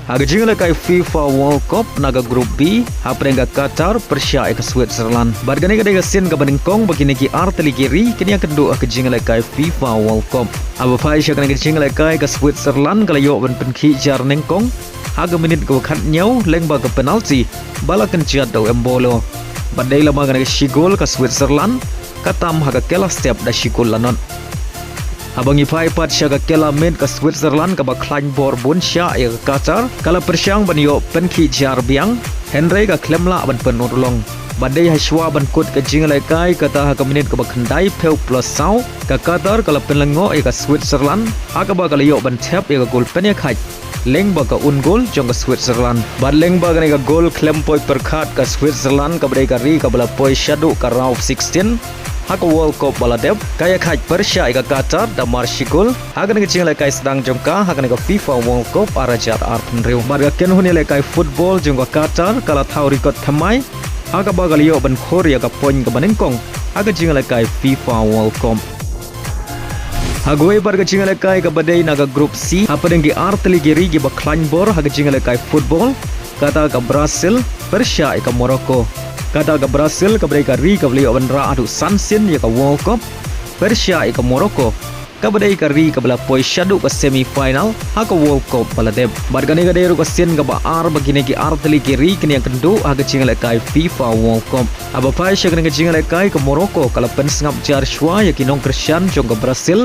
Haga jing lekai FIFA World Cup naga Grup B haprengga Qatar Persia ke Switzerland. Bargani kadega sin ka Nyngngkong begini ki arteli kiri kini yang kedua ke jing lekai FIFA World Cup. Aba fai sya kana jing lekai ke Switzerland kala yo ban penki jar Nyngngkong. Haga minit ke khat nyau lengba ke penalti balakan ciat do embolo. Badai lama kana shigol ke Switzerland katam haga kela step da shigol lanon. Abang ifai pat syaga kela min ke Switzerland ke baklan bor bun sya ya ke Qatar kala persyang ban yo penki jar biang Henry ke Khlem la ban penurlong badai haswa ban kut ke jing lekai kata ha ke minit ke bakhandai peu plus sau ke Qatar kala penlengo ya ke Switzerland ha ke ba kala yo ban tap ya ke gol pen ya khai leng ba ke un gol jong ke Switzerland bad leng ba ke gol Khlem poi perkhat ke Switzerland ke badai ri ke bala poi shadu ke round 16 Haka World Cup baladeb kaya khai Persia ika Qatar da marshikul haka nega jing lekai sedang jongka haka nega FIFA World Cup arajar arpen riu barga ken huni lekai football jongka Qatar kala thau rikot thamai haka bagalio ban Khur ya ka poin ka Nyngngkong haka jing lekai FIFA World Cup Hagoi barga jing lekai ka badai naga Grup C apa dengi arteli giri gi baklan bor haka jing lekai football kata ka Brazil Persia ika Morocco Kata ke Brazil ke mereka ri ke beliau bandra adu sansin ya ke World Cup Persia ya ke Morocco ke mereka ri ke bela poi shadu ke semifinal ha ke World Cup baladeb bargani ke deru ke sin ke ba ar begini ki arteli kiri kini yang kendu ha ke jingle kai FIFA World Cup aba pai sya ke jingle kai ke Morocco kala pen sngap jar shwa ya kinong Christian jong ke Brazil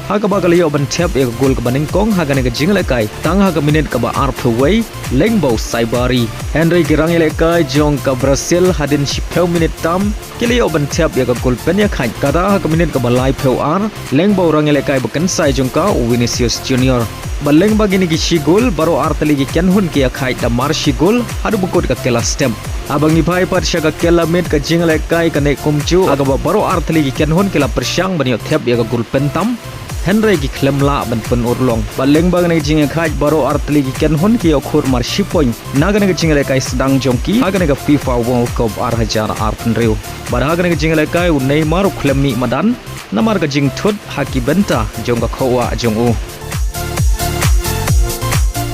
ha ke ba kali yo ban tap ya ke gol ke Nyngngkong ha ke jingle kai tang ha ke minit ke ba ar peway lengbo saibari Henry kirang lekai jong ke Brazil hadin shipeu minit tam kili yo ban tap ya ke gol pen ya khai kata ha ke minit ke balai peu ar lengbo rang lekai beken sai jong ka Vinicius Junior baleng bagini ki shigol baro arteli ki kenhun ki khai da mar shigol hadu bukut ke kela stem abang ni pai pat syaga kela mit ke jing lekai ke nek kumchu aga baro arteli ki kenhun kela persyang banyo tap ya ke gol pen tam Henry ki Khlem la ban pen urlong baleng bang ne jing khai baro arteli ki kenhun ki Khur mar shipoin naga ne jing lekai sedang jongki haga ne FIFA World Cup arhajar arpen riu bar haga ne jing lekai Neymar Khlem mi Madan namar ke jing thut haki benta jong ka khowa jong u